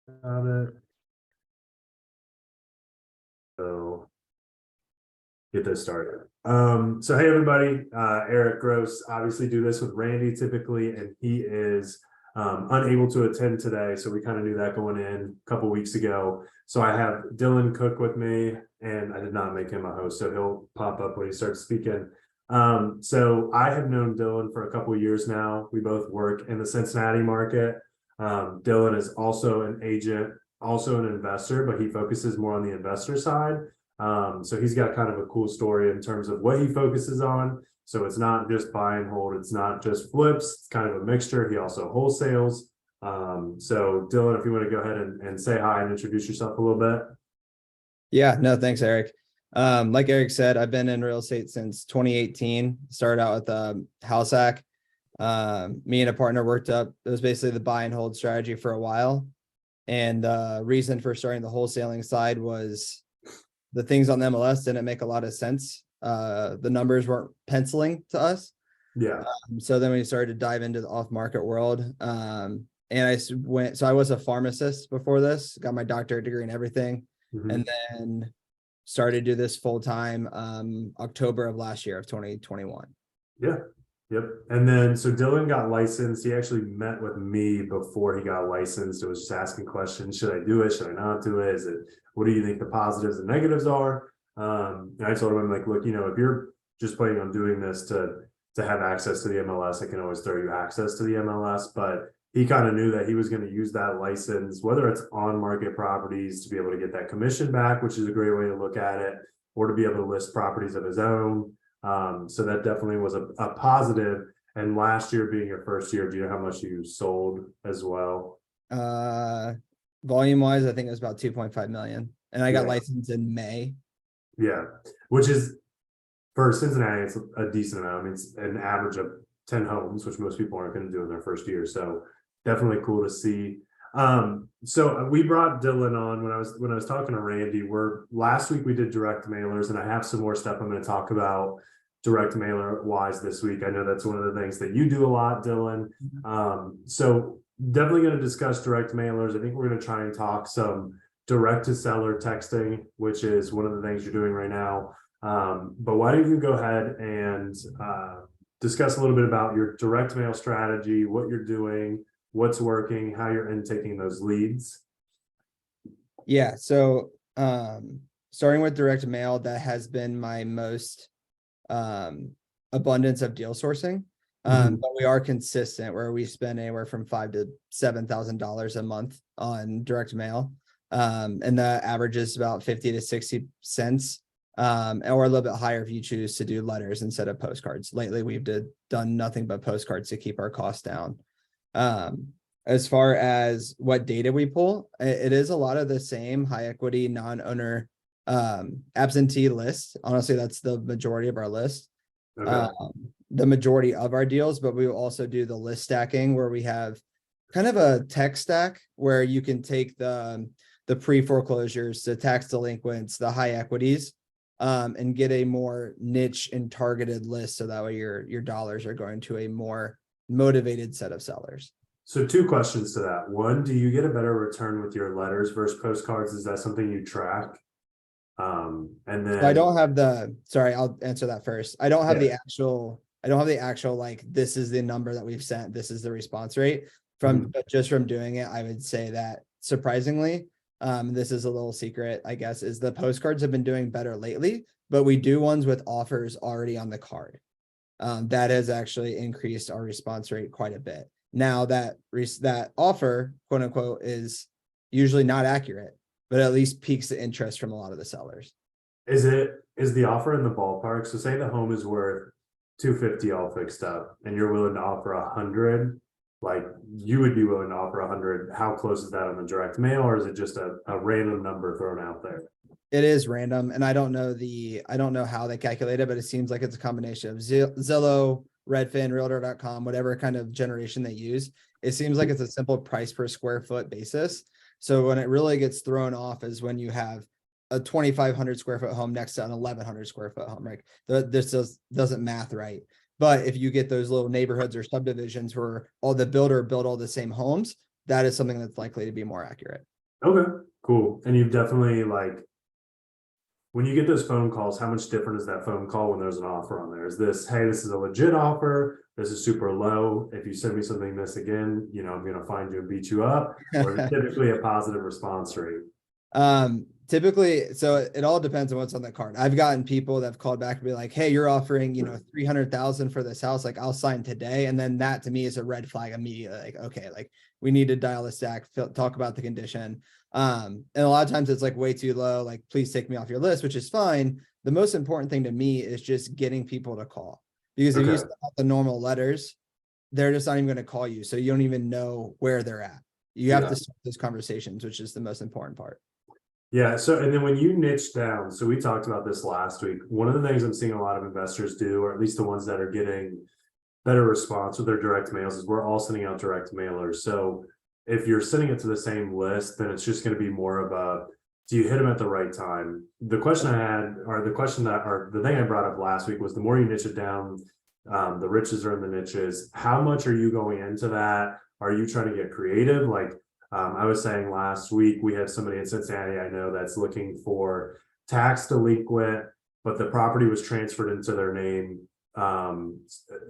Got it. So get this started. So hey everybody, Eric Gross, obviously do this with Randy typically, and he is unable to attend today. So we kind of knew that going in a couple weeks ago. So I have Dylan Cook with me, and I did not make him a host, so he'll pop up when he starts speaking. So I have known Dylan for a couple of years now. We both work in the Cincinnati market. Dylan is also an agent, also an investor, but he focuses more on the investor side. So he's got kind of a cool story in terms of what he focuses on. So it's not just buy and hold, it's not just flips, it's kind of a mixture. He also wholesales. So Dylan, if you want to go ahead and say hi and introduce yourself a little bit. Yeah, no, thanks, Eric. Like Eric said, I've been in real estate since 2018. Started out with house hack. Me and a partner worked up. It was basically the buy and hold strategy for a while. And the reason for starting the wholesaling side was the things on the MLS didn't make a lot of sense. The numbers weren't penciling to us. Yeah. So then we started to dive into the off-market world. And I was a pharmacist before this, got my doctorate degree and everything. Mhm. And then started to do this full time October of last year of 2021. Yeah. Yep. And then so Dylan got licensed. He actually met with me before he got licensed. It was just asking questions. Should I do it? Should I not do it? What do you think the positives and negatives are? And I told him, I'm like, look, if you're just planning on doing this to have access to the MLS, I can always throw you access to the MLS. But he kind of knew that he was going to use that license, whether it's on market properties, to be able to get that commission back, which is a great way to look at it, or to be able to list properties of his own. So that definitely was a positive. And last year being your first year, do you know how much you sold as well? Volume wise, I think it was about 2.5 million. And I got licensed in May. Yeah, which is for Cincinnati, it's a decent amount. I mean, it's an average of 10 homes, which most people aren't going to do in their first year. So definitely cool to see. So we brought Dylan on when I was talking to Randy. Last week we did direct mailers, and I have some more stuff I'm going to talk about direct mailer wise this week. I know that's one of the things that you do a lot, Dylan. So definitely going to discuss direct mailers. I think we're going to try and talk some direct to seller texting, which is one of the things you're doing right now. But why don't you go ahead and discuss a little bit about your direct mail strategy, what you're doing, what's working, how you're intaking those leads. Yeah. So starting with direct mail, that has been my most abundance of deal sourcing. But we are consistent where we spend anywhere from $5,000 to $7,000 a month on direct mail. And the average is about 50 to 60 cents. Or a little bit higher if you choose to do letters instead of postcards. Lately, we've done nothing but postcards to keep our costs down. As far as what data we pull, it is a lot of the same high equity, non-owner, absentee list. Honestly, that's the majority of our list. Okay. The majority of our deals, but we will also do the list stacking where we have kind of a tech stack where you can take the pre-foreclosures, the tax delinquents, the high equities, and get a more niche and targeted list. So that way your dollars are going to a more motivated set of sellers. So two questions to that. One, do you get a better return with your letters versus postcards? Is that something you track? And then so I don't have sorry, I'll answer that first. I don't have the actual, like, this is the number that we've sent, this is the response rate but just from doing it, I would say that surprisingly, this is a little secret, I guess, is the postcards have been doing better lately, but we do ones with offers already on the card. That has actually increased our response rate quite a bit. Now that offer, quote unquote, is usually not accurate, but at least piques the interest from a lot of the sellers. Is the offer in the ballpark? So say the home is worth 250 all fixed up and you're willing to offer 100, like you would be willing to offer 100. How close is that on the direct mail, or is it just a random number thrown out there? It is random, and I don't know how they calculate it, but it seems like it's a combination of Zillow, Redfin, realtor.com, whatever kind of generation they use. It seems like it's a simple price per square foot basis. So when it really gets thrown off is when you have a 2,500 square foot home next to an 1,100 square foot home, right? This doesn't math right. But if you get those little neighborhoods or subdivisions where all the builder built all the same homes, that is something that's likely to be more accurate. Okay, cool. And you've definitely like, when you get those phone calls, how much different is that phone call when there's an offer on there? Is this, hey, this is a legit offer. This is super low. If you send me something this again, I'm gonna find you and beat you up. Or is it typically a positive response rate? Typically, so it all depends on what's on the card. I've gotten people that have called back and be like, hey, you're offering, 300,000 for this house. Like, I'll sign today. And then that to me is a red flag immediately. Like, okay, like we need to dial this back, talk about the condition. And a lot of times it's like way too low. Like, please take me off your list, which is fine. The most important thing to me is just getting people to call, because if you Okay. send out the normal letters, they're just not even going to call you. So you don't even know where they're at. You have Yeah. to start those conversations, which is the most important part. Yeah. So, and then when you niche down, so we talked about this last week. One of the things I'm seeing a lot of investors do, or at least the ones that are getting better response with their direct mails, is we're all sending out direct mailers. So if you're sending it to the same list, then it's just going to be more of a, do you hit them at the right time? The question I had, or the question that, or the thing I brought up last week was, the more you niche it down, the riches are in the niches. How much are you going into that? Are you trying to get creative? Like, I was saying last week, we have somebody in Cincinnati I know that's looking for tax delinquent, but the property was transferred into their name,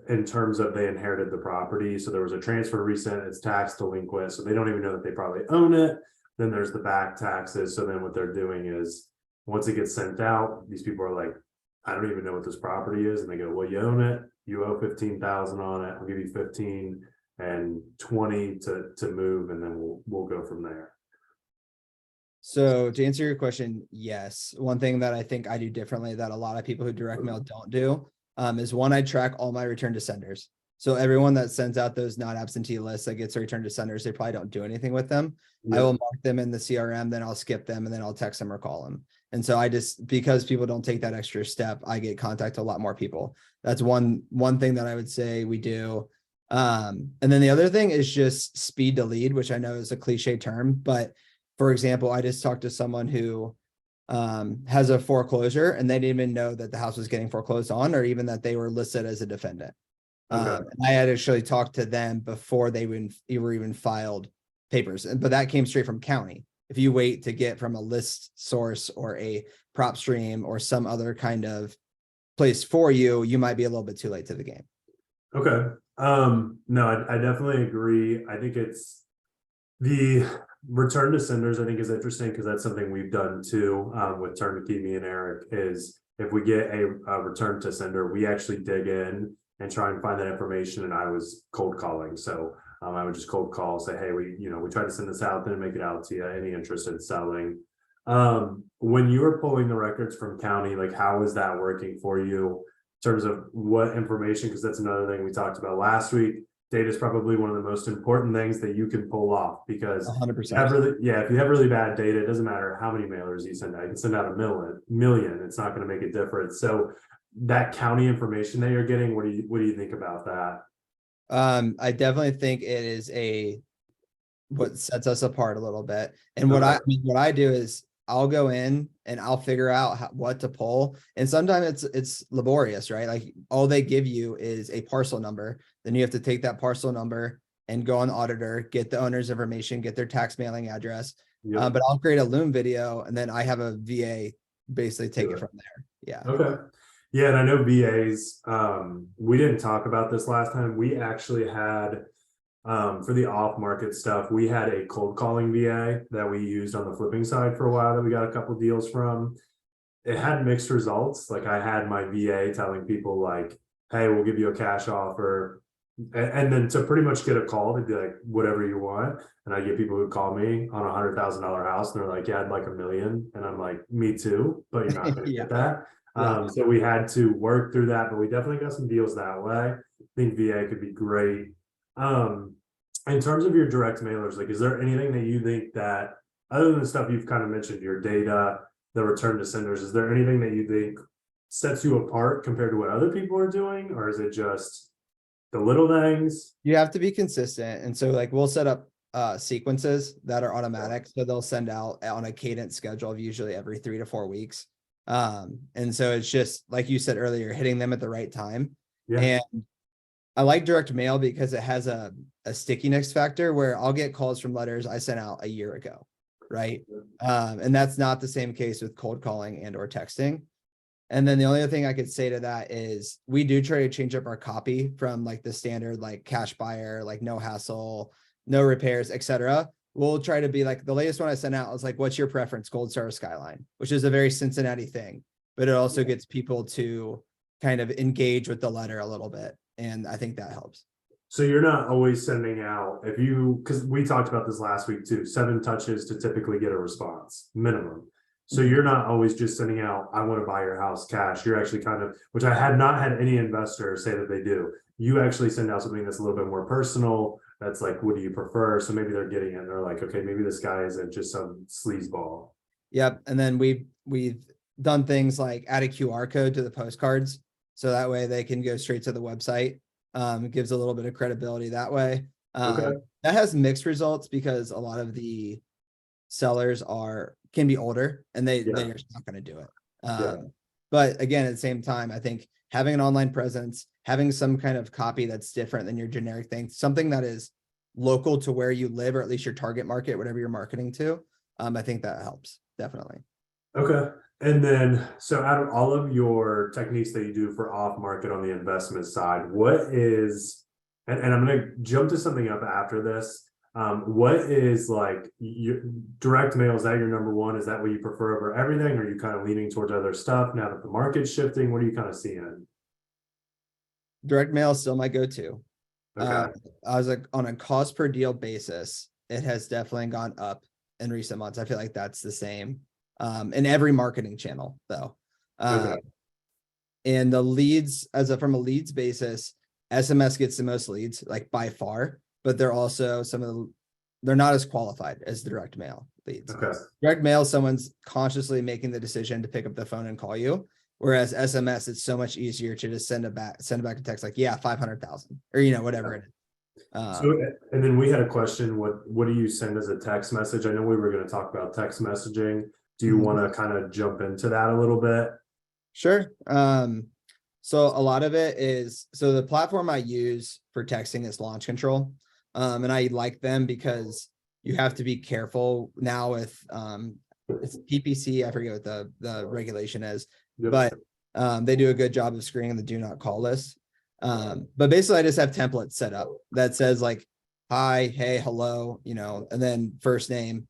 in terms of they inherited the property. So there was a transfer recent, it's tax delinquent, so they don't even know that they probably own it. Then there's the back taxes. So then what they're doing is, once it gets sent out, these people are like, I don't even know what this property is. And they go, well, you own it, you owe 15,000 on it, I'll give you 15 and 20 to move, and then we'll go from there. So to answer your question, yes. One thing that I think I do differently that a lot of people who direct mail don't do, is one, I track all my return to senders. So everyone that sends out those not absentee lists that gets a return to senders, they probably don't do anything with them. I will mark them in the CRM, then I'll skip them, and then I'll text them or call them. And so I just, because people don't take that extra step, I get contact a lot more people. That's one thing that I would say we do. And then the other thing is just speed to lead, which I know is a cliche term, but for example, I just talked to someone who has a foreclosure and they didn't even know that the house was getting foreclosed on, or even that they were listed as a defendant. Okay. And I had actually talked to them before they were even filed papers, but that came straight from county. If you wait to get from a list source or a prop stream or some other kind of place for you, you might be a little bit too late to the game. Okay. No, I definitely agree. I think it's the return to senders, I think, is interesting because that's something we've done too, with Turnkey, me and Eric, is if we get a return to sender, we actually dig in and try and find that information. And I was cold calling. So I would just cold call, say, hey, we tried to send this out, didn't make it out to you. Any interest in selling? When you were pulling the records from county, like, how is that working for you in terms of what information? Because that's another thing we talked about last week. Data is probably one of the most important things that you can pull off, because 100%. if you have really bad data, it doesn't matter how many mailers you send out. You can send out a million. It's not going to make a difference. So that county information that you're getting, what do you think about that? I definitely think it is what sets us apart a little bit. And what Okay. what I do is I'll go in and I'll figure out what to pull. And sometimes it's laborious, right? Like, all they give you is a parcel number. Then you have to take that parcel number and go on the auditor, get the owner's information, get their tax mailing address. Yep. But I'll create a Loom video and then I have a VA basically take it from there. Yeah. Okay. Yeah, and I know VAs, we didn't talk about this last time. We actually had, for the off market stuff, we had a cold calling VA that we used on the flipping side for a while that we got a couple deals from. It had mixed results. Like, I had my VA telling people like, hey, we'll give you a cash offer. And then to pretty much get a call, they'd be like, whatever you want. And I get people who call me on $100,000 house and they're like, yeah, I'd like $1 million. And I'm like, me too, but you're not going to Yeah. get that. Yeah. So we had to work through that, but we definitely got some deals that way. I think VA could be great. In terms of your direct mailers, like, is there anything that you think that, other than the stuff you've kind of mentioned, your data, the return to senders, is there anything that you think sets you apart compared to what other people are doing? Or is it just the little things? You have to be consistent. And so like we'll set up sequences that are automatic. So they'll send out on a cadence schedule of usually every 3 to 4 weeks. And so it's just like you said earlier, hitting them at the right time. Yeah. And I like direct mail because it has a stickiness factor where I'll get calls from letters I sent out a year ago. right? And that's not the same case with cold calling and or texting. And then the only other thing I could say to that is we do try to change up our copy from like the standard, like cash buyer, like no hassle, no repairs, etc. We'll try to be like, the latest one I sent out was like, what's your preference, Gold Star or Skyline, which is a very Cincinnati thing, but it also gets people to kind of engage with the letter a little bit. And I think that helps. So you're not always sending out, if you, because we talked about this last week too, 7 touches to typically get a response minimum. So you're not always just sending out, I want to buy your house cash. You're actually kind of, which I had not had any investor say that they do. You actually send out something that's a little bit more personal. That's like, what do you prefer? So maybe they're getting it and they're like, okay, maybe this guy isn't just some sleazeball. Yep. And then we've done things like add a QR code to the postcards. So that way they can go straight to the website. It gives a little bit of credibility that way. Okay. That has mixed results because a lot of the sellers can be older and they're just not going to do it. But again, at the same time, I think having an online presence, having some kind of copy that's different than your generic thing, something that is local to where you live, or at least your target market, whatever you're marketing to, I think that helps definitely. Okay. And then, so out of all of your techniques that you do for off market on the investment side, what is, and I'm going to jump to something up after this. What is like your direct mail? Is that your number one? Is that what you prefer over everything? Or are you kind of leaning towards other stuff now that the market's shifting? What are you kind of seeing? Direct mail is still my go-to. Okay. I was like on a cost per deal basis, it has definitely gone up in recent months. I feel like that's the same in every marketing channel though. Okay. And the leads, from a leads basis, SMS gets the most leads, like by far, but they're also they're not as qualified as the direct mail leads. Okay. Direct mail, someone's consciously making the decision to pick up the phone and call you. Whereas SMS, it's so much easier to just send back a text like, yeah, 500,000 or, whatever it is. So, and then we had a question, what do you send as a text message? I know we were going to talk about text messaging. Do you want to kind of jump into that a little bit? Sure. So a lot of it is, so the platform I use for texting is Launch Control. And I like them because you have to be careful now with, it's PPC. I forget what the regulation is, but they do a good job of screening the do not call list. But basically I just have templates set up that says like, hi, hey, hello, and then first name.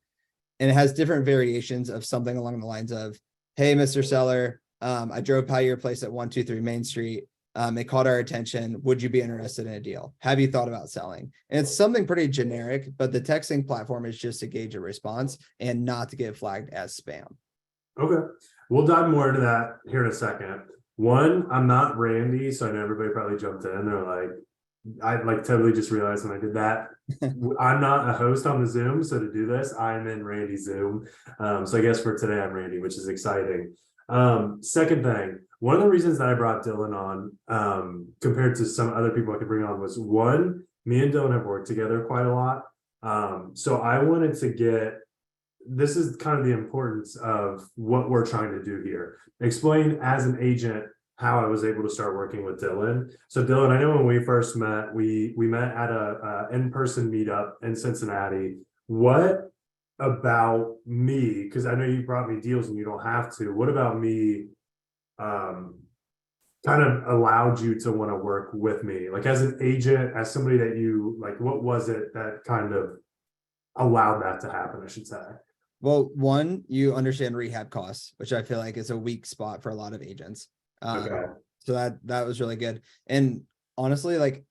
And it has different variations of something along the lines of, hey, Mr. Seller, I drove by your place at 123 Main Street. It caught our attention. Would you be interested in a deal? Have you thought about selling? And it's something pretty generic, but the texting platform is just to gauge a response and not to get flagged as spam. Okay. We'll dive more into that here in a second. One, I'm not Randy, so I know everybody probably jumped in. They're like, I like totally just realized when I did that. I'm not a host on the Zoom, so to do this, I'm in Randy's Zoom. So I guess for today, I'm Randy, which is exciting. Second thing, one of the reasons that I brought Dylan on, compared to some other people I could bring on, was one, me and Dylan have worked together quite a lot. So I wanted to get, this is kind of the importance of what we're trying to do here. Explain as an agent how I was able to start working with Dylan. So Dylan, I know when we first met, we met at a in-person meetup in Cincinnati. What about me, because I know you brought me deals and you don't have to, what about me kind of allowed you to want to work with me? Like as an agent, as somebody that you, like, what was it that kind of allowed that to happen, I should say? Well, one, you understand rehab costs, which I feel like is a weak spot for a lot of agents. Okay. So that was really good. And honestly, like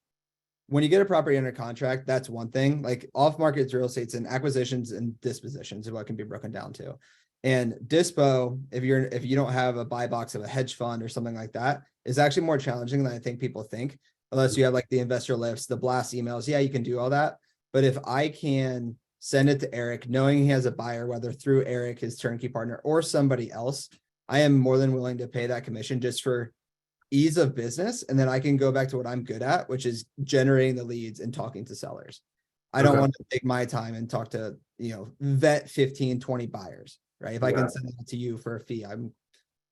when you get a property under contract, that's one thing. Like off market real estate's and acquisitions and dispositions is what can be broken down to. And dispo, if you don't have a buy box of a hedge fund or something like that, is actually more challenging than I think people think. Unless you have like the investor lists, the blast emails, yeah, you can do all that. But if I can send it to Eric, knowing he has a buyer, whether through Eric, his turnkey partner, or somebody else, I am more than willing to pay that commission just for ease of business. And then I can go back to what I'm good at, which is generating the leads and talking to sellers. I don't want to take my time and talk to, vet 15, 20 buyers, right? If I can send it to you for a fee,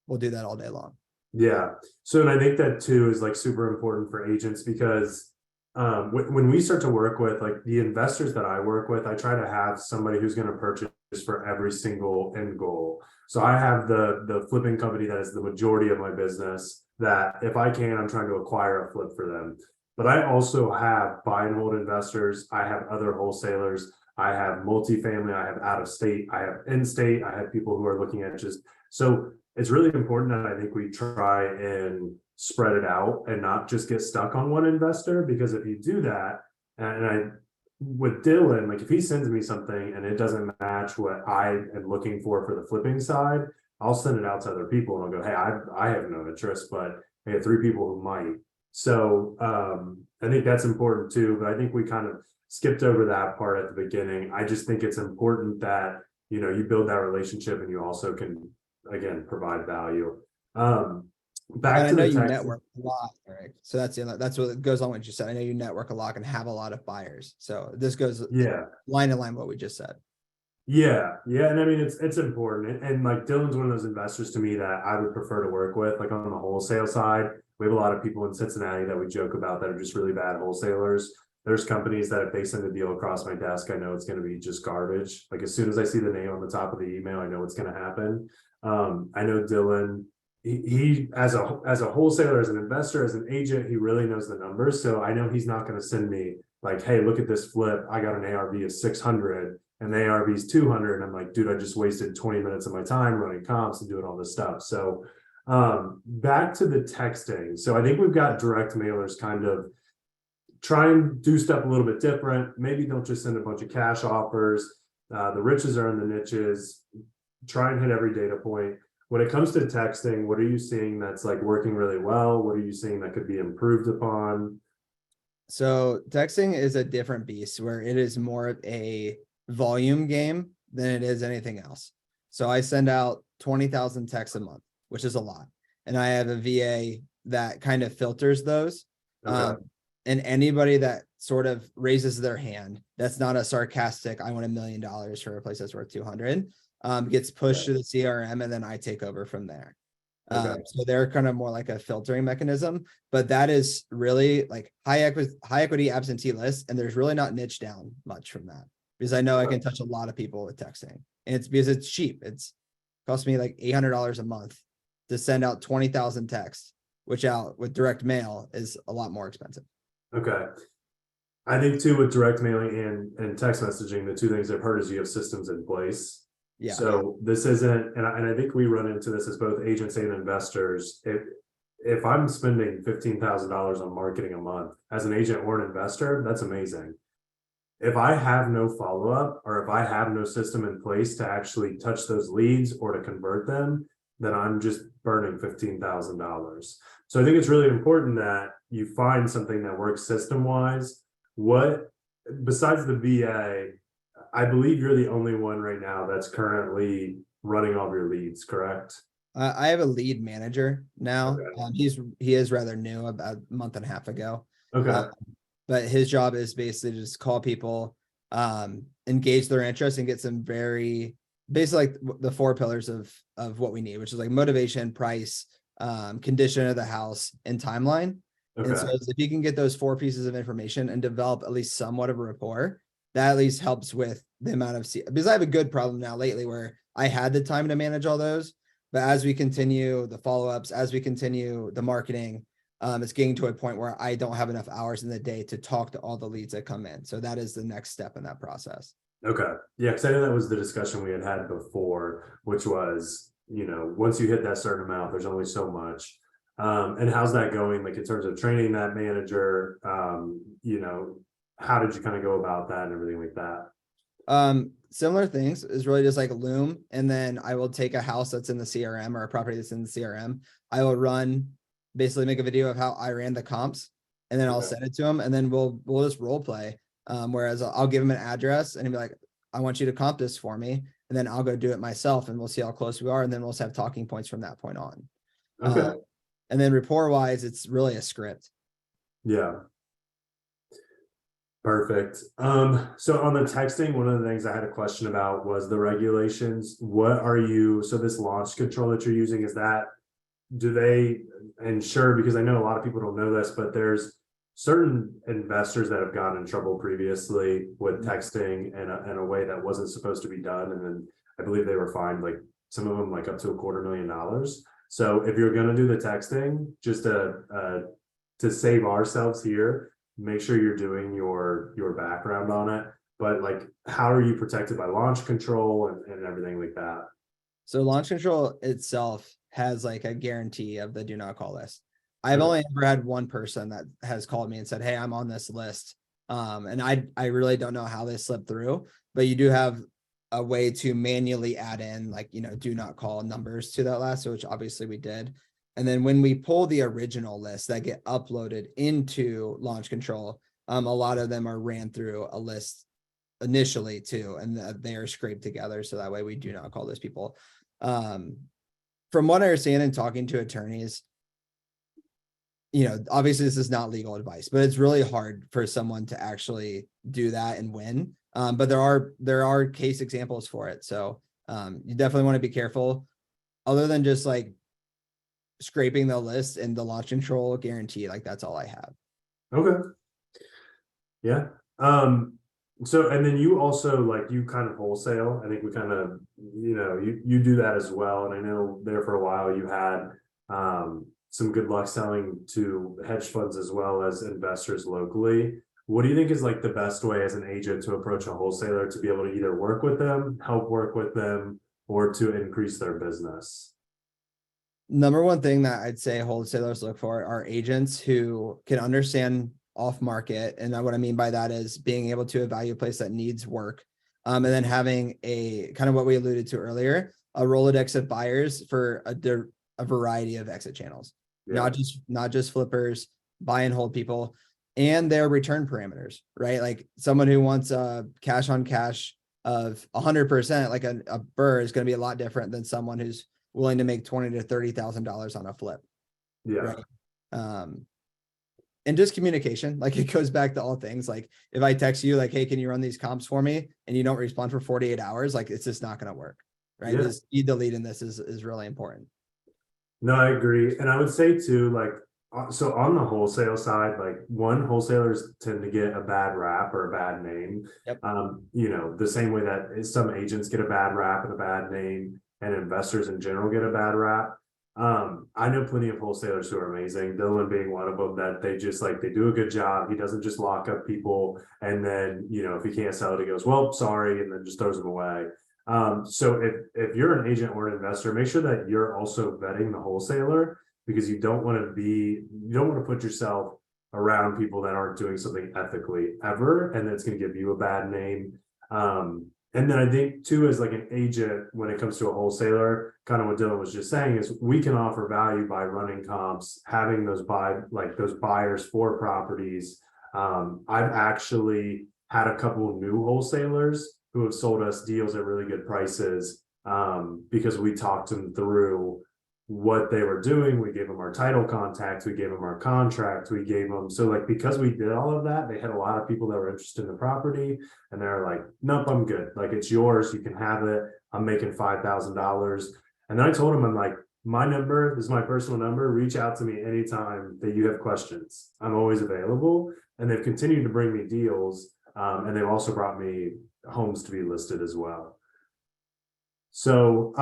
we'll do that all day long. Yeah. So, and I think that too is like super important for agents because when we start to work with like the investors that I work with, I try to have somebody who's going to purchase for every single end goal. So I have the flipping company that is the majority of my business, that if I can, I'm trying to acquire a flip for them. But I also have buy and hold investors. I have other wholesalers. I have multifamily. I have out of state. I have in state. I have people who are looking at just, so it's really important that I think we try and spread it out and not just get stuck on one investor, because if you do that, and I, with Dylan, like if he sends me something and it doesn't match what I am looking for the flipping side, I'll send it out to other people and I'll go, hey, I have no interest, but I have 3 people who might. So I think that's important too, but I think we kind of skipped over that part at the beginning. I just think it's important that, you know, you build that relationship and you also can, again, provide value. Back And I to know the you text. network a lot, Eric. So that's what goes on what you said. I know you network a lot and have a lot of buyers. So this goes Yeah. line to line what we just said. Yeah, and I mean it's important, and like Dylan's one of those investors to me that I would prefer to work with. Like on the wholesale side, we have a lot of people in Cincinnati that we joke about that are just really bad wholesalers. There's companies that if they send a deal across my desk, I know it's going to be just garbage. Like as soon as I see the name on the top of the email, I know what's going to happen. I know Dylan. He as a wholesaler, as an investor, as an agent, he really knows the numbers. So I know he's not going to send me like, hey, look at this flip. I got an ARV of 600. And the ARV is 200. And I'm like, dude, I just wasted 20 minutes of my time running comps and doing all this stuff. So back to the texting. So I think we've got direct mailers kind of try and do stuff a little bit different. Maybe don't just send a bunch of cash offers. The riches are in the niches. Try and hit every data point. When it comes to texting, what are you seeing that's like working really well? What are you seeing that could be improved upon? So texting is a different beast where it is more of a volume game than it is anything else. So I send out 20,000 texts a month, which is a lot. And I have a VA that kind of filters those. Okay. And anybody that sort of raises their hand, that's not a sarcastic, I want $1 million for a place that's worth 200, gets pushed to the CRM and then I take over from there. Okay. So they're kind of more like a filtering mechanism, but that is really like high equity absentee lists. And there's really not niche down much from that, because I know I can touch a lot of people with texting, and it's because it's cheap. It's cost me like $800 a month to send out 20,000 texts, which out with direct mail is a lot more expensive. Okay. I think too with direct mailing and text messaging, the two things I've heard is you have systems in place. Yeah. So this isn't, and I think we run into this as both agents and investors. If I'm spending $15,000 on marketing a month as an agent or an investor, that's amazing. If I have no follow-up, or if I have no system in place to actually touch those leads or to convert them, then I'm just burning $15,000. So I think it's really important that you find something that works system-wise. What, besides the VA, I believe you're the only one right now that's currently running all of your leads, correct? I have a lead manager now. Okay. He is rather new, about a month and a half ago. Okay. But his job is basically to just call people, engage their interest, and get some very basically like the 4 pillars of what we need, which is like motivation, price, condition of the house, and timeline. Okay. And so if you can get those 4 pieces of information and develop at least somewhat of a rapport, that at least helps with the amount of, because I have a good problem now lately where I had the time to manage all those, but as we continue the follow-ups, as we continue the marketing, it's getting to a point where I don't have enough hours in the day to talk to all the leads that come in. So that is the next step in that process. Okay. Yeah, because I know that was the discussion we had before, which was, you know, once you hit that certain amount, there's only so much. And how's that going? Like in terms of training that manager, you know, how did you kind of go about that and everything like that? Similar things is really just like Loom. And then I will take a house that's in the CRM or a property that's in the CRM. I will basically make a video of how I ran the comps, and then I'll send it to him, and then we'll just role play. Whereas I'll give him an address and he'll be like, I want you to comp this for me. And then I'll go do it myself, and we'll see how close we are. And then we'll just have talking points from that point on. Okay. And then rapport wise, it's really a script. Yeah. Perfect. So on the texting, one of the things I had a question about was the regulations. What are you, so this launch control that you're using, do they ensure, because I know a lot of people don't know this, but there's certain investors that have gotten in trouble previously with texting in a way that wasn't supposed to be done. And then I believe they were fined, like some of them like up to $250,000. So if you're going to do the texting, just to save ourselves here, make sure you're doing your background on it. But like, how are you protected by launch control and everything like that? So launch control itself has like a guarantee of the do not call list. I've Okay. only ever had one person that has called me and said, hey, I'm on this list. And I really don't know how they slipped through, but you do have a way to manually add in like, do not call numbers to that last, which obviously we did. And then when we pull the original list that get uploaded into launch control, a lot of them are ran through a list initially too, and they are scraped together. So that way we do not call those people. From what I understand in talking to attorneys, obviously this is not legal advice, but it's really hard for someone to actually do that and win. But there are case examples for it. So you definitely want to be careful, other than just like scraping the list and the launch control guarantee. Like that's all I have. Okay. Yeah. So, and then you also like, you kind of wholesale. I think we kind of, you do that as well. And I know there for a while you had some good luck selling to hedge funds as well as investors locally. What do you think is like the best way as an agent to approach a wholesaler to be able to either work with them, help work with them, or to increase their business? Number one thing that I'd say wholesalers look for are agents who can understand off market. And what I mean by that is being able to evaluate a place that needs work. And then having a kind of what we alluded to earlier, a Rolodex of buyers for a variety of exit channels, not just flippers, buy and hold people, and their return parameters, right? Like someone who wants a cash on cash of 100%, like a burr is going to be a lot different than someone who's willing to make $20,000 to $30,000 on a flip. Yeah. Right. And just communication, like it goes back to all things. Like if I text you like, hey, can you run these comps for me? And you don't respond for 48 hours, like it's just not going to work. Right. Yeah. The speed to lead in this is really important. No, I agree. And I would say too, like, so on the wholesale side, like wholesalers tend to get a bad rap or a bad name. Yep. The same way that some agents get a bad rap and a bad name, and investors in general get a bad rap. I know plenty of wholesalers who are amazing, Dylan being one of them, that they just like, they do a good job. He doesn't just lock up people. And then, if he can't sell it, he goes, well, sorry. And then just throws them away. So if you're an agent or an investor, make sure that you're also vetting the wholesaler, because you don't want to put yourself around people that aren't doing something ethically ever. And that's going to give you a bad name. And then I think too, as like an agent, when it comes to a wholesaler, kind of what Dylan was just saying is we can offer value by running comps, having those buyers for properties. I've actually had a couple of new wholesalers who have sold us deals at really good prices because we talked them through what they were doing. We gave them our title contacts, we gave them our contract, so like, because we did all of that, they had a lot of people that were interested in the property, and they're like, nope, I'm good, like it's yours, you can have it, I'm making $5,000. And then I told them, I'm like, my number, this is my personal number, reach out to me anytime that you have questions, I'm always available. And they've continued to bring me deals, and they've also brought me homes to be listed as well. So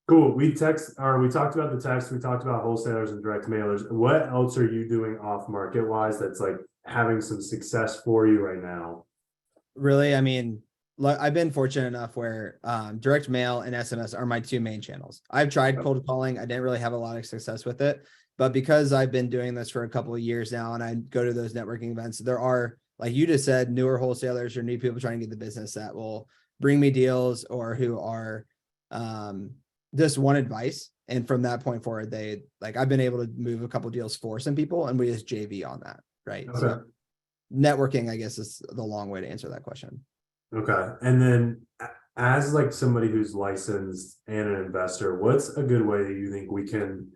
cool. We talked about the text, we talked about wholesalers and direct mailers. What else are you doing off market wise that's like having some success for you right now? Really, I mean, I've been fortunate enough where direct mail and SMS are my two main channels. I've tried cold calling. I didn't really have a lot of success with it, but because I've been doing this for a couple of years now and I go to those networking events, there are, like you just said, newer wholesalers or new people trying to get the business that will bring me deals or who are just want advice. And from that point forward, I've been able to move a couple deals for some people and we just JV on that. Right. Okay. So networking, I guess, is the long way to answer that question. Okay. And then as like somebody who's licensed and an investor, what's a good way that you think we can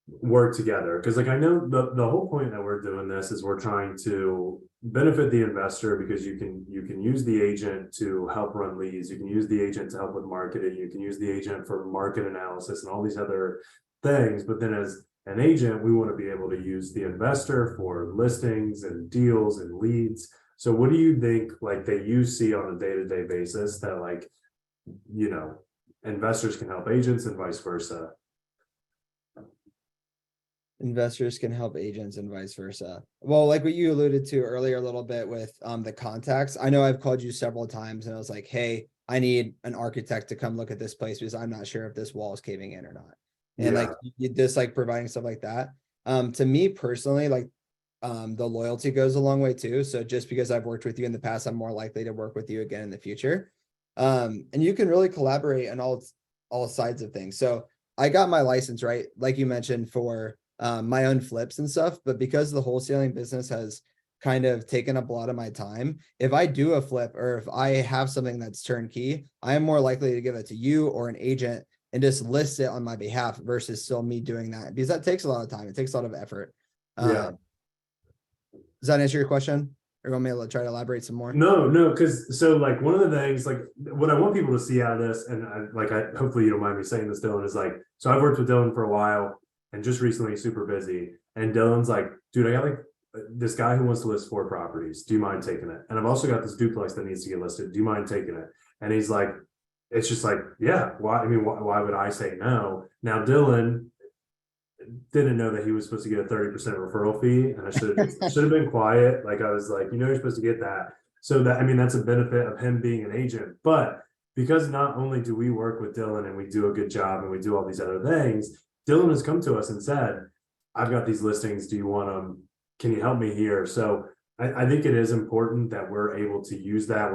work together? Because like I know the whole point that we're doing this is we're trying to benefit the investor, because you can use the agent to help run leads, you can use the agent to help with marketing, you can use the agent for market analysis and all these other things. But then as an agent, we want to be able to use the investor for listings and deals and leads. So what do you think, like, that you see on a day-to-day basis that, like, you know, investors can help agents and vice versa? Investors can help agents and vice versa. Well, like what you alluded to earlier a little bit with the contacts. I know I've called you several times and I was like, hey, I need an architect to come look at this place because I'm not sure if this wall is caving in or not. And like you just like providing stuff like that. To me personally, like the loyalty goes a long way too. So just because I've worked with you in the past, I'm more likely to work with you again in the future. And you can really collaborate on all sides of things. So I got my license, right? Like you mentioned, for my own flips and stuff, but because the wholesaling business has kind of taken up a lot of my time, if I do a flip or if I have something that's turnkey, I am more likely to give it to you or an agent and just list it on my behalf versus still me doing that, because that takes a lot of time. It takes a lot of effort. Yeah. Does that answer your question? Or want me to try to elaborate some more? No, because so like one of the things, like what I want people to see out of this, and I hopefully you don't mind me saying this, Dylan, is like, so I've worked with Dylan for a while and just recently super busy. And Dylan's like, dude, I got like this guy who wants to list 4 properties. Do you mind taking it? And I've also got this duplex that needs to get listed. Do you mind taking it? And he's like, it's just like, yeah, why? I mean, why would I say no? Now, Dylan didn't know that he was supposed to get a 30% referral fee, and I should have been quiet. Like, I was like, you know, you're supposed to get that. So that, I mean, that's a benefit of him being an agent. But because not only do we work with Dylan and we do a good job and we do all these other things, Dylan has come to us and said, I've got these listings. Do you want them? Can you help me here? So I think it is important that we're able to use that.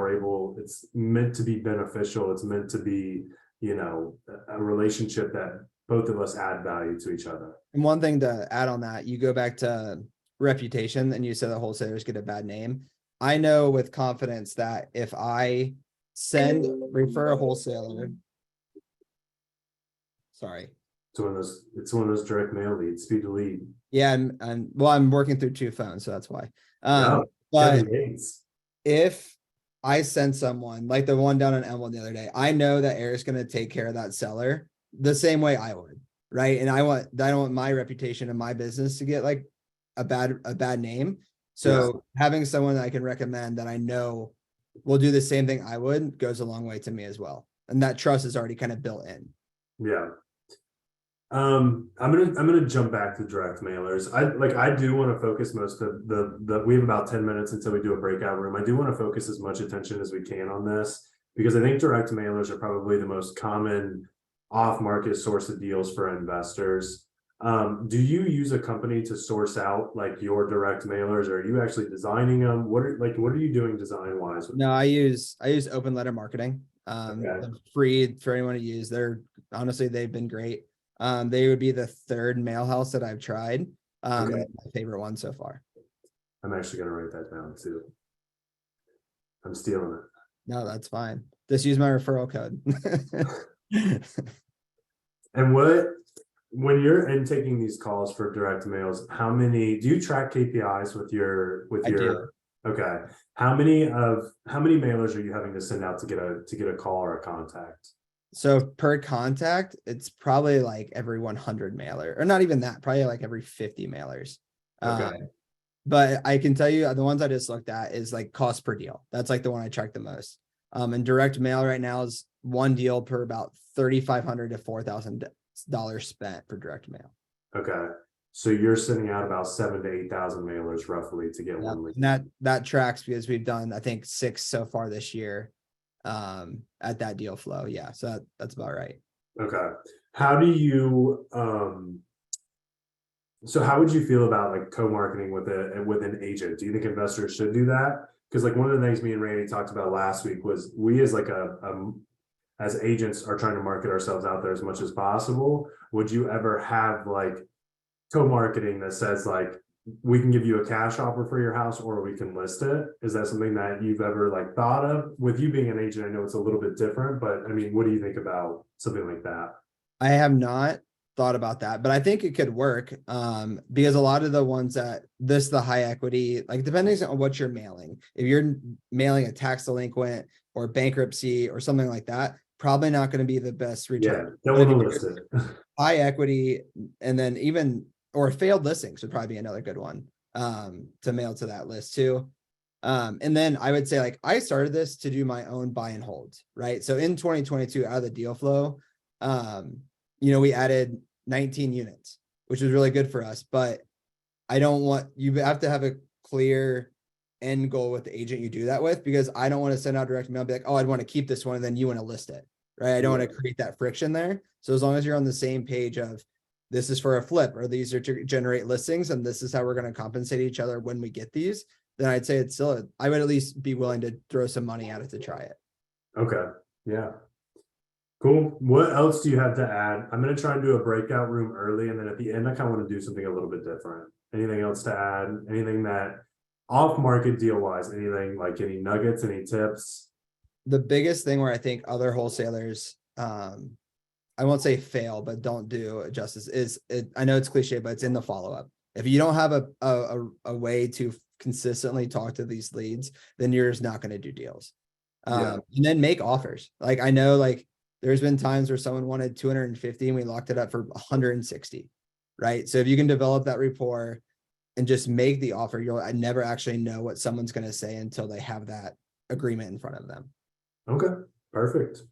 It's meant to be beneficial. It's meant to be, you know, a relationship that both of us add value to each other. And one thing to add on that, you go back to reputation and you said that wholesalers get a bad name. I know with confidence that if I refer a wholesaler, sorry. It's one of those direct mail leads, speed to lead. Yeah, I'm working through 2 phones, so that's why. But if I send someone like the one down in Elmwood the other day, I know that Eric's going to take care of that seller the same way I would, right? And I don't want my reputation and my business to get like a bad name. So having someone that I can recommend that I know will do the same thing I would goes a long way to me as well. And that trust is already kind of built in. Yeah. I'm gonna jump back to direct mailers. I do want to focus most of we have about 10 minutes until we do a breakout room. I do want to focus as much attention as we can on this, because I think direct mailers are probably the most common off-market source of deals for investors. Do you use a company to source out like your direct mailers, or are you actually designing them? What are you doing design wise? No, I use open letter marketing. Okay. They're free for anyone to use. They've been great. They would be the 3rd mail house that I've tried. And my favorite one so far. I'm actually gonna write that down too. I'm stealing it. No, that's fine. Just use my referral code. And when you're taking these calls for direct mails, how many do you track KPIs with your do. Okay. How many mailers are you having to send out to get a call or a contact? So per contact, it's probably like every 100 mailer, or not even that, probably like every 50 mailers. Okay. But I can tell you the ones I just looked at is like cost per deal. That's like the one I track the most. And direct mail right now is one deal per about $3,500 to $4,000 spent for direct mail. Okay. So you're sending out about 7,000 to 8,000 mailers roughly to get one lead. And that tracks because we've done, I think, 6 so far this year at that deal flow. Yeah. So that's about right. Okay. How do you, so how would you feel about like co-marketing with an agent? Do you think investors should do that? Because like one of the things me and Randy talked about last week was we as like as agents are trying to market ourselves out there as much as possible. Would you ever have like co-marketing that says like, we can give you a cash offer for your house or we can list it? Is that something that you've ever like thought of? With you being an agent, I know it's a little bit different, but I mean, what do you think about something like that? I have not thought about that, but I think it could work because a lot of the ones that the high equity, like depending on what you're mailing, if you're mailing a tax delinquent or bankruptcy or something like that, probably not going to be the best return. Yeah, don't want to list it. High equity, and then even or failed listings would probably be another good one to mail to that list too. And then I would say, like, I started this to do my own buy and hold, right? So in 2022, out of the deal flow, we added 19 units, which was really good for us, but you have to have a clear end goal with the agent you do that with, because I don't want to send out direct mail and be like, oh, I'd want to keep this one, and then you want to list it, right? I don't want to create that friction there. So as long as you're on the same page of this is for a flip, or these are to generate listings, and this is how we're going to compensate each other when we get these, then I'd say I would at least be willing to throw some money at it to try it. Okay. Yeah. Cool. What else do you have to add? I'm going to try and do a breakout room early, and then at the end, I kind of want to do something a little bit different. Anything else to add? Anything that off market deal wise, anything like any nuggets, any tips? The biggest thing where I think other wholesalers, I won't say fail, but don't do justice I know it's cliche, but it's in the follow-up. If you don't have a way to consistently talk to these leads, then you're just not going to do deals. And then make offers. Like, I know, like, there's been times where someone wanted 250 and we locked it up for 160, right? So if you can develop that rapport and just make the offer, I never actually know what someone's going to say until they have that agreement in front of them. Okay, perfect.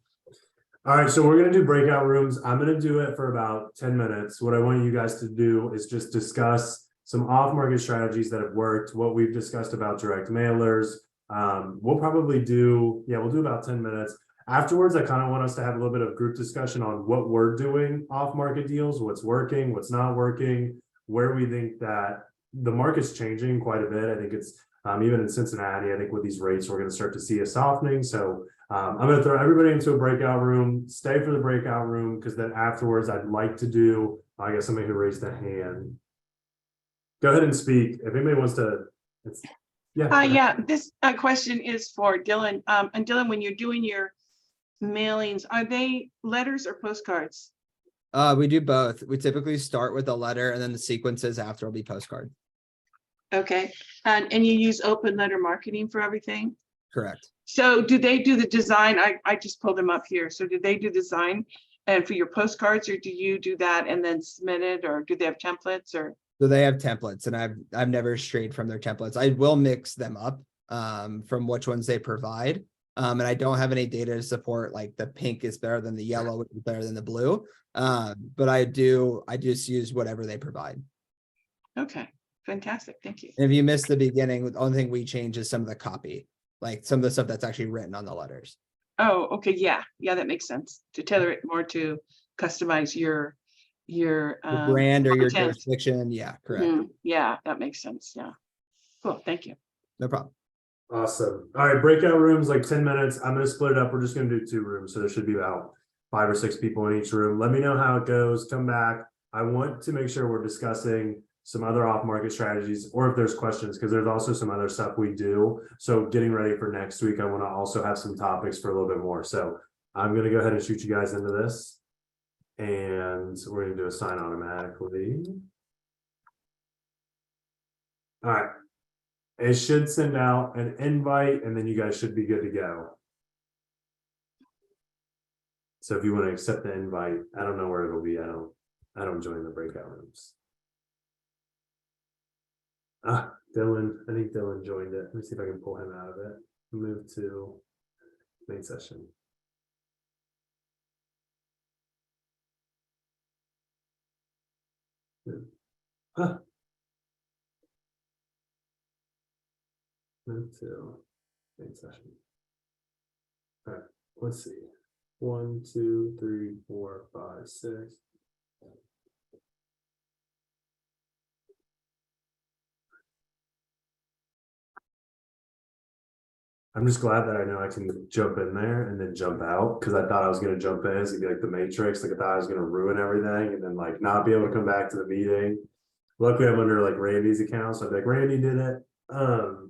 All right, so we're going to do breakout rooms. I'm going to do it for about 10 minutes. What I want you guys to do is just discuss some off-market strategies that have worked, what we've discussed about direct mailers. We'll probably we'll do about 10 minutes. Afterwards, I kind of want us to have a little bit of group discussion on what we're doing off-market deals, what's working, what's not working, where we think that the market's changing quite a bit. I think it's even in Cincinnati, I think with these rates, we're going to start to see a softening. So I'm going to throw everybody into a breakout room, stay for the breakout room, because then afterwards I'd like to do, I guess somebody who raised their hand. Go ahead and speak. If anybody wants to, this question is for Dylan. And Dylan, when you're doing your mailings, are they letters or postcards? We do both. We typically start with a letter, and then the sequences after will be postcard. Okay. And you use open letter marketing for everything? Correct. So do they do the design? I just pulled them up here. So do they do design and for your postcards, or do you do that and then submit it, or do they have templates? Or so they have templates, and I've never strayed from their templates. I will mix them up from which ones they provide. And I don't have any data to support like the pink is better than the yellow, which is better than the blue. But I just use whatever they provide. Okay. Fantastic. Thank you. And if you missed the beginning, the only thing we change is some of the copy, like some of the stuff that's actually written on the letters. Oh, okay. Yeah. That makes sense. To tailor it more to customize your brand or your jurisdiction. Yeah, correct. Mm-hmm. Yeah, that makes sense. Yeah. Cool. Thank you. No problem. Awesome. All right, breakout rooms, like 10 minutes. I'm going to split it up. We're just going to do 2 rooms. So there should be about 5 or 6 people in each room. Let me know how it goes. Come back. I want to make sure we're discussing some other off-market strategies, or if there's questions, because there's also some other stuff we do. So getting ready for next week, I want to also have some topics for a little bit more. So I'm going to go ahead and shoot you guys into this. And we're going to do a sign automatically. All right. It should send out an invite, and then you guys should be good to go. So if you want to accept the invite, I don't know where it'll be. I don't join the breakout rooms. Dylan, I think Dylan joined it. Let me see if I can pull him out of it. Move to main session. Move to main session. All right, let's see. 1, 2, 3, 4, 5, 6. I'm just glad that I know I can jump in there and then jump out, because I thought I was going to jump in. It's going to be like the Matrix. Like I thought I was going to ruin everything and then like not be able to come back to the meeting. Luckily, I'm under like Randy's account. So I'd be like, Randy did it. No,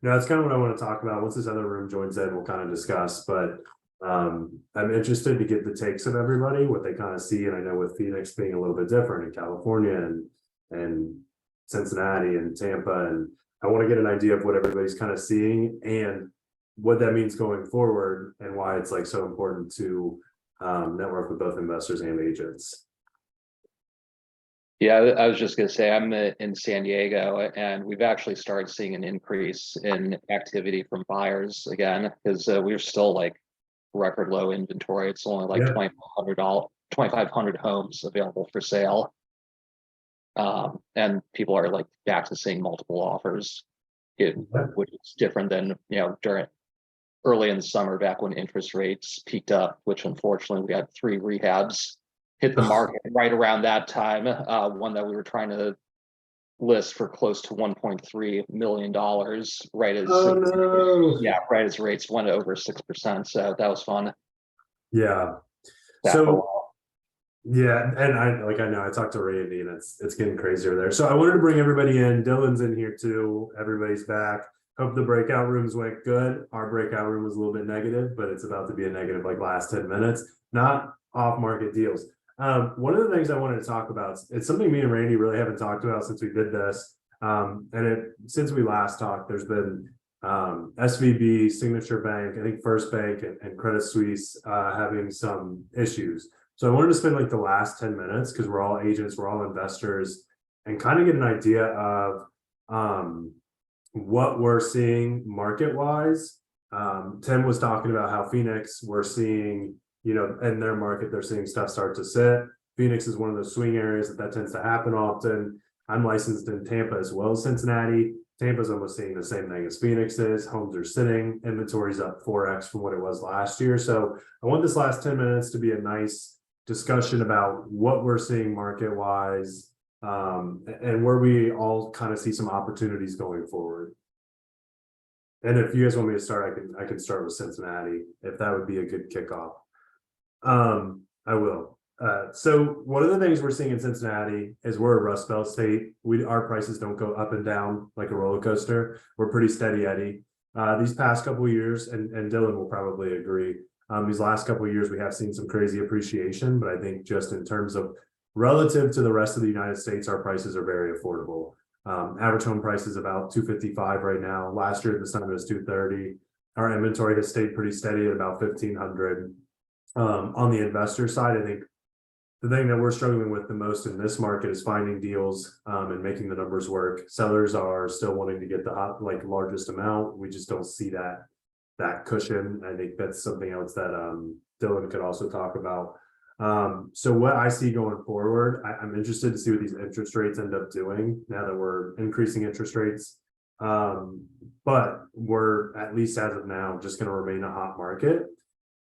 that's kind of what I want to talk about. Once this other room joins in, we'll kind of discuss. But I'm interested to get the takes of everybody, what they kind of see. And I know with Phoenix being a little bit different in California and Cincinnati and Tampa, and I want to get an idea of what everybody's kind of seeing and what that means going forward, and why it's like so important to network with both investors and agents. Yeah, I was just gonna say, I'm in San Diego, and we've actually started seeing an increase in activity from buyers again, because we're still like record low inventory. It's only like Yeah. $2,500 homes available for sale. And people are like back to seeing multiple offers, which is different than, during early in the summer, back when interest rates peaked up, which unfortunately we had 3 rehabs hit the market right around that time. One that we were trying to list for close to $1.3 million, right as Oh no. right as rates went over 6%. So that was fun. Yeah. Back for a So while. yeah, and I know I talked to Randy, and it's getting crazier there. So I wanted to bring everybody in. Dylan's in here too. Everybody's back. Hope the breakout rooms went good. Our breakout room was a little bit negative, but it's about to be a negative like last 10 minutes. Not off market deals. One of the things I wanted to talk about, it's something me and Randy really haven't talked about since we did this. Since we last talked, there's been SVB, Signature Bank, I think First Bank and Credit Suisse having some issues. So I wanted to spend like the last 10 minutes, because we're all agents, we're all investors, and kind of get an idea of what we're seeing market wise. Tim was talking about how Phoenix, we're seeing, in their market, they're seeing stuff start to sit. Phoenix is one of those swing areas that tends to happen often. I'm licensed in Tampa as well as Cincinnati. Tampa's almost seeing the same thing as Phoenix is. Homes are sitting, inventory's up 4x from what it was last year. So I want this last 10 minutes to be a nice discussion about what we're seeing market wise, and where we all kind of see some opportunities going forward. And if you guys want me to start, I can start with Cincinnati, if that would be a good kickoff. I will. So one of the things we're seeing in Cincinnati is we're a Rust Belt state. Our prices don't go up and down like a roller coaster. We're pretty steady Eddie. These past couple of years, and Dylan will probably agree, these last couple of years, we have seen some crazy appreciation, but I think just in terms of relative to the rest of the United States, our prices are very affordable. Average home price is about $255 right now. Last year at this time it was $230. Our inventory has stayed pretty steady at about $1,500. On the investor side, I think the thing that we're struggling with the most in this market is finding deals and making the numbers work. Sellers are still wanting to get the largest amount. We just don't see that cushion. I think that's something else that Dylan could also talk about. So what I see going forward, I'm interested to see what these interest rates end up doing now that we're increasing interest rates. But we're, at least as of now, just going to remain a hot market.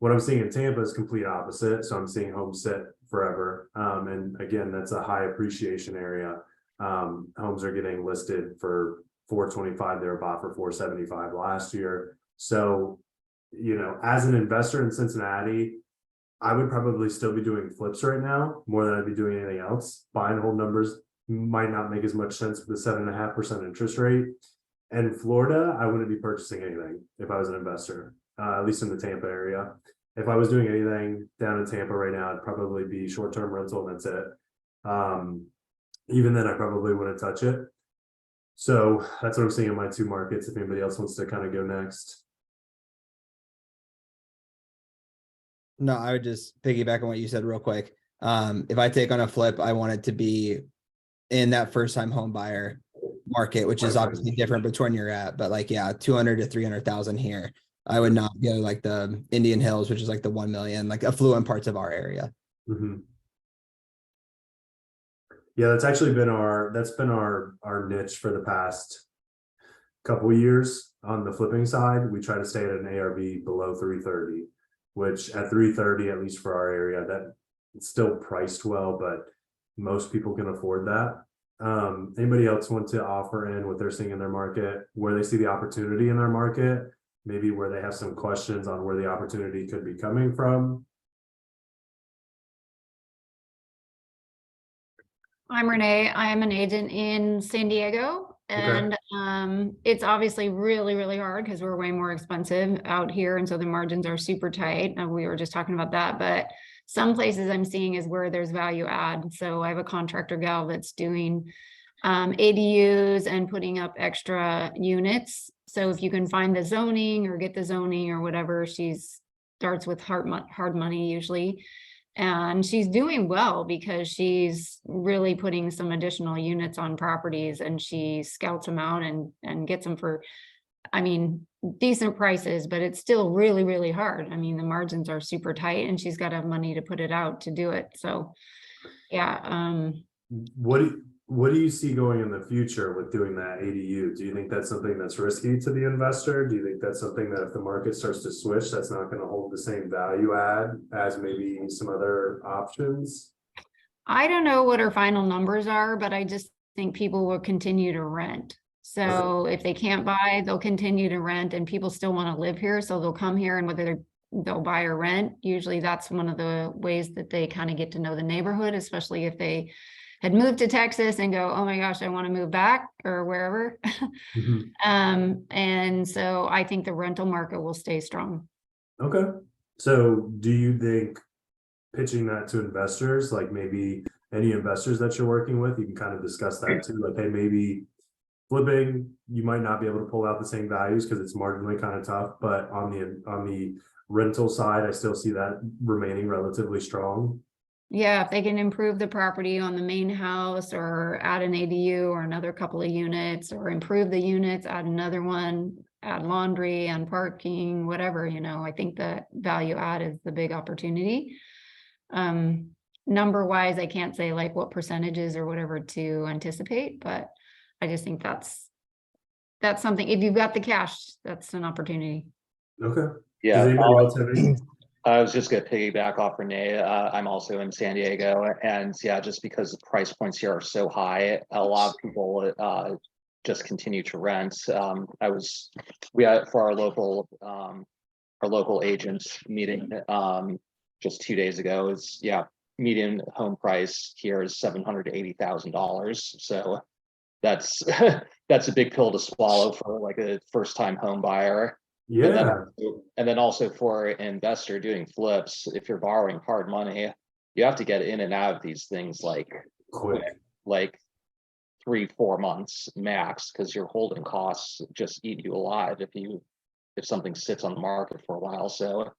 What I'm seeing in Tampa is complete opposite. So I'm seeing homes sit forever. And again, that's a high appreciation area. Homes are getting listed for $425. They were bought for $475 last year. So, as an investor in Cincinnati, I would probably still be doing flips right now more than I'd be doing anything else. Buy and hold numbers might not make as much sense with the 7.5% interest rate. And Florida, I wouldn't be purchasing anything if I was an investor, at least in the Tampa area. If I was doing anything down in Tampa right now, it'd probably be short-term rental, and that's it. Even then, I probably wouldn't touch it. So that's what I'm seeing in my 2 markets. If anybody else wants to kind of go next. No, I would just piggyback on what you said real quick. If I take on a flip, I want it to be in that first time home buyer market, which is obviously different between you're at, but 200 to 300,000 here. I would not go like the Indian Hills, which is like the 1 million, like affluent parts of our area. Mm-hmm. Yeah, that's actually been our niche for the past couple of years. On the flipping side, we try to stay at an ARV below 330, which at 330, at least for our area, that it's still priced well, but most people can afford that. Anybody else want to offer in what they're seeing in their market, where they see the opportunity in their market, maybe where they have some questions on where the opportunity could be coming from? I'm Renee. I am an agent in San Diego, and it's obviously really, really hard because we're way more expensive out here. And so the margins are super tight. And we were just talking about that, but some places I'm seeing is where there's value add. So I have a contractor gal that's doing ADUs and putting up extra units. So if you can find the zoning or get the zoning or whatever, she starts with hard money usually. And she's doing well because she's really putting some additional units on properties, and she scouts them out and gets them for, I mean, decent prices, but it's still really, really hard. I mean, the margins are super tight, and she's got to have money to put it out to do it. So yeah, What do you see going in the future with doing that ADU? Do you think that's something that's risky to the investor? Do you think that's something that if the market starts to switch, that's not going to hold the same value add as maybe some other options? I don't know what her final numbers are, but I just think people will continue to rent. So if they can't buy, they'll continue to rent, and people still want to live here. So they'll come here, and whether they'll buy or rent, usually that's one of the ways that they kind of get to know the neighborhood, especially if they had moved to Texas and go, oh my gosh, I want to move back or wherever. And so I think the rental market will stay strong. Okay. So do you think pitching that to investors, like maybe any investors that you're working with, you can kind of discuss that too, like, hey, maybe flipping, you might not be able to pull out the same values because it's marginally kind of tough, but on the rental side, I still see that remaining relatively strong. Yeah, if they can improve the property on the main house, or add an ADU or another couple of units, or improve the units, add another one, add laundry and parking, whatever, you know, I think the value add is the big opportunity. Number wise, I can't say like what percentages or whatever to anticipate, but I just think that's something, if you've got the cash, that's an opportunity. Okay. Yeah. Does anybody else have any? I was just gonna piggyback off Renee. I'm also in San Diego, and yeah, just because the price points here are so high, a lot of people just continue to rent. We had for our local agent meeting just 2 days ago. Is median home price here is $780,000. So that's that's a big pill to swallow for like a first time home buyer. Yeah. And then also for an investor doing flips, if you're borrowing hard money, you have to get in and out of these things like Quick. like 3-4 months max, because your holding costs just eat you alive if something sits on the market for a while. So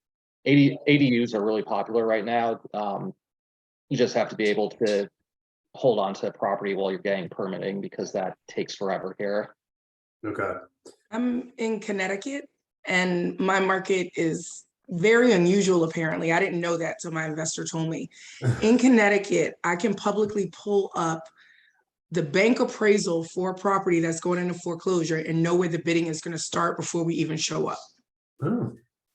ADUs are really popular right now. You just have to be able to hold on to the property while you're getting permitting, because that takes forever here. Okay. I'm in Connecticut, and my market is very unusual, apparently. I didn't know that till my investor told me. In Connecticut, I can publicly pull up the bank appraisal for a property that's going into foreclosure and know where the bidding is going to start before we even show up. Oh,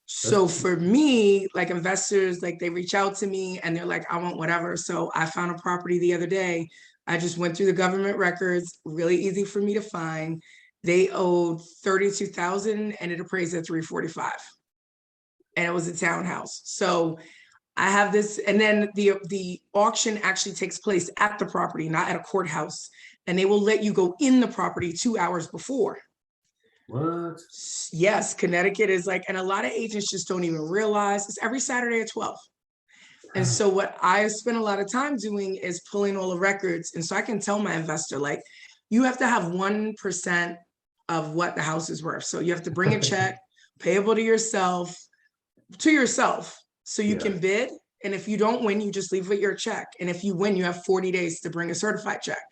So for me, like investors, like they reach out to me and they're like, I want whatever. So I found a property the other day. I just went through the government records, really easy for me to find. They owed $32,000 and it appraised at $345,000. And it was a townhouse. So I have this, and then the auction actually takes place at the property, not at a courthouse. And they will let you go in the property 2 hours before. what? Yes, Connecticut is like, and a lot of agents just don't even realize it's every Saturday at 12. And so what I spend a lot of time doing is pulling all the records. And so I can tell my investor, like, you have to have 1% of what the house is worth. So you have to bring a check payable to yourself, so you can bid. And if you don't win, you just leave with your check. And if you win, you have 40 days to bring a certified check.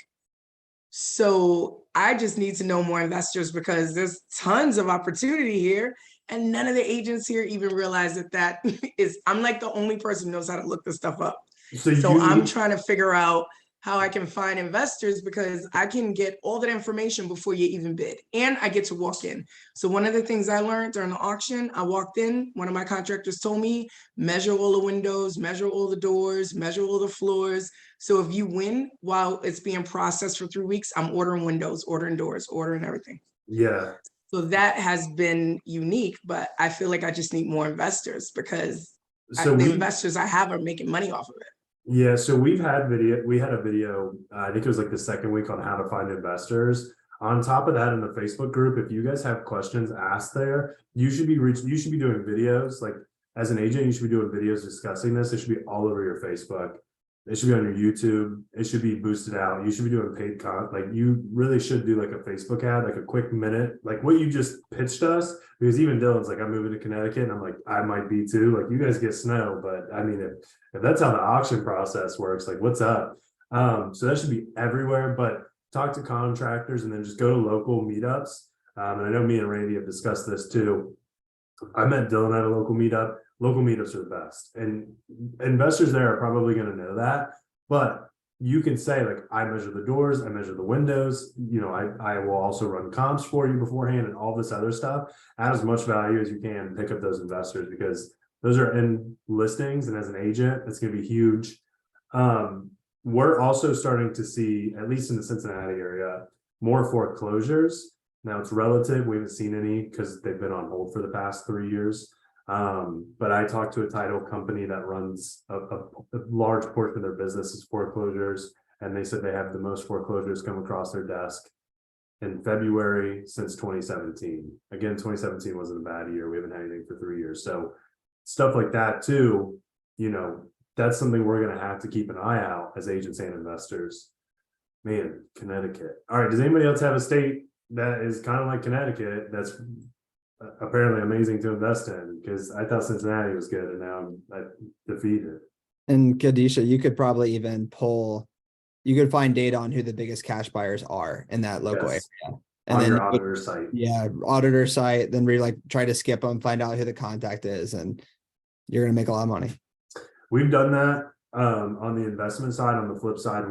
So I just need to know more investors, because there's tons of opportunity here. And none of the agents here even realize that is, I'm like the only person who knows how to look this stuff up. So I'm trying to figure out how I can find investors, because I can get all that information before you even bid. And I get to walk in. So one of the things I learned during the auction, I walked in, one of my contractors told me, measure all the windows, measure all the doors, measure all the floors. So if you win while it's being processed for 3 weeks, I'm ordering windows, ordering doors, ordering everything. Yeah. So that has been unique, but I feel like I just need more investors, because the investors I have are making money off of it. Yeah, so we had a video, I think it was like the second week on how to find investors. On top of that, in the Facebook group, if you guys have questions asked there, you should be doing videos. Like as an agent, you should be doing videos discussing this. It should be all over your Facebook. It should be on your YouTube. It should be boosted out. You should be doing paid content. Like you really should do like a Facebook ad, like a quick minute, like what you just pitched us. Because even Dylan's like, I'm moving to Connecticut, and I'm like, I might be too. Like you guys get snow, but I mean, if that's how the auction process works, like what's up? So that should be everywhere. But talk to contractors and then just go to local meetups. And I know me and Randy have discussed this too. I met Dylan at a local meetup. Local meetups are the best, and investors there are probably going to know that. But you can say like, I measure the doors, I measure the windows. You know, I will also run comps for you beforehand and all this other stuff. Add as much value as you can, pick up those investors because those are in listings, and as an agent, it's going to be huge. We're also starting to see, at least in the Cincinnati area, more foreclosures. Now it's relative. We haven't seen any because they've been on hold for the past 3 years. But I talked to a title company that runs a large portion of their business is foreclosures, and they said they have the most foreclosures come across their desk in February since 2017. Again, 2017 wasn't a bad year. We haven't had anything for 3 years. So stuff like that too, you know, that's something we're going to have to keep an eye out as agents and investors. Man, Connecticut. All right. Does anybody else have a state that is kind of like Connecticut that's apparently amazing to invest in? Because I thought Cincinnati was good, and now I'm defeated. And Kadisha, you could probably even you could find data on who the biggest cash buyers are in that local Yes. area. On And your then, auditor site. yeah, auditor site, then try to skip them, find out who the contact is, and you're going to make a lot of money. We've done that on the investment side. On the flip side,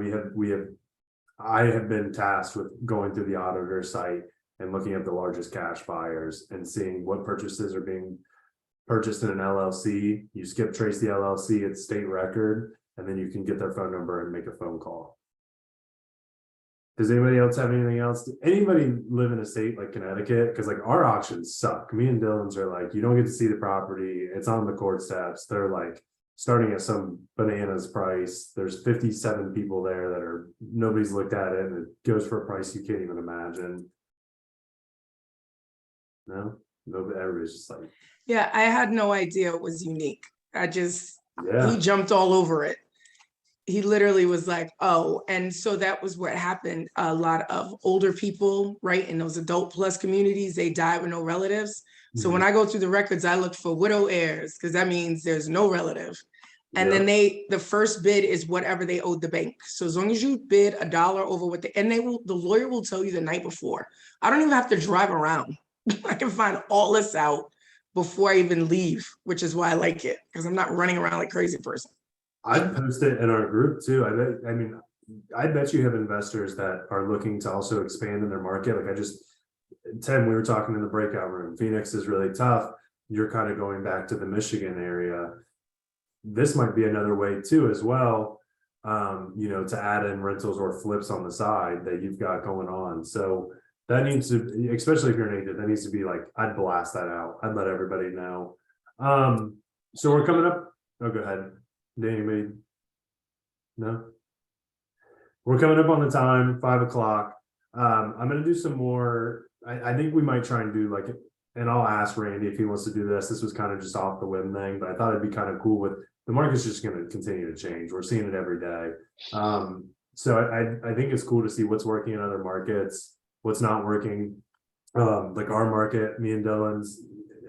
I have been tasked with going through the auditor site and looking at the largest cash buyers and seeing what purchases are being purchased in an LLC. You skip trace the LLC, it's state record, and then you can get their phone number and make a phone call. Does anybody else have anything else? Anybody live in a state like Connecticut? Because like our auctions suck. Me and Dylan's are like, you don't get to see the property. It's on the court steps. They're like starting at some bananas price. There's 57 people there that are, nobody's looked at it, and it goes for a price you can't even imagine. No, everybody's just like, Yeah, I had no idea it was unique. yeah. He jumped all over it. He literally was like, oh, and so that was what happened. A lot of older people, right, in those adult plus communities, they died with no relatives. So when I go through the records, I look for widow heirs, because that means there's no relative. And then the first bid is whatever they owed the bank. So as long as you bid $1 over what the lawyer will tell you the night before. I don't even have to drive around. I can find all this out before I even leave, which is why I like it, because I'm not running around like a crazy person. I'd post it in our group too. I bet you have investors that are looking to also expand in their market. Like Tim, we were talking in the breakout room. Phoenix is really tough. You're kind of going back to the Michigan area. This might be another way too, as well. You know, to add in rentals or flips on the side that you've got going on. So that needs to, especially if you're an agent, that needs to be like, I'd blast that out. I'd let everybody know. So we're coming up. Oh, go ahead. Anybody? No. We're coming up on the time, 5 o'clock. I'm gonna do some more. I think we might try and do like, and I'll ask Randy if he wants to do this. This was kind of just off the whim thing, but I thought it'd be kind of cool with the market's just going to continue to change. We're seeing it every day. So I think it's cool to see what's working in other markets, what's not working. Like our market, me and Dylan's,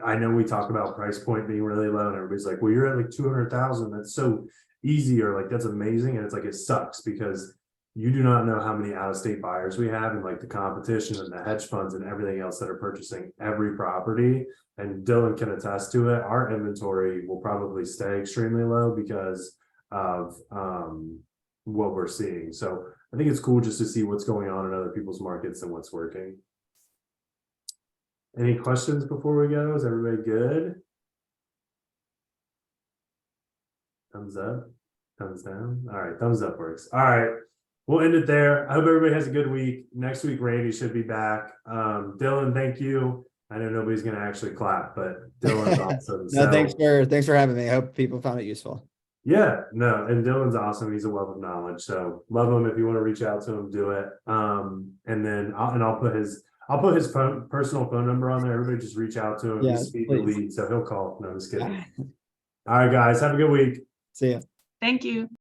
I know we talk about price point being really low, and everybody's like, well, you're at like 200,000. That's so easy, or like, that's amazing. And it's like, it sucks because you do not know how many out-of-state buyers we have, and like the competition and the hedge funds and everything else that are purchasing every property. And Dylan can attest to it. Our inventory will probably stay extremely low because of what we're seeing. So I think it's cool just to see what's going on in other people's markets and what's working. Any questions before we go? Is everybody good? Thumbs up, thumbs down. All right, thumbs up works. All right, we'll end it there. I hope everybody has a good week. Next week, Randy should be back. Dylan, thank you. I know nobody's going to actually clap, but Dylan's awesome. No, thanks for having me. I hope people found it useful. Yeah, no, and Dylan's awesome. He's a wealth of knowledge. So love him. If you want to reach out to him, do it. And then I'll put his personal phone number on there. Everybody just reach out to him. Yeah, He's speed the please. lead, so he'll call. No, I'm just kidding. All right, guys, have a good week. See ya. Thank you.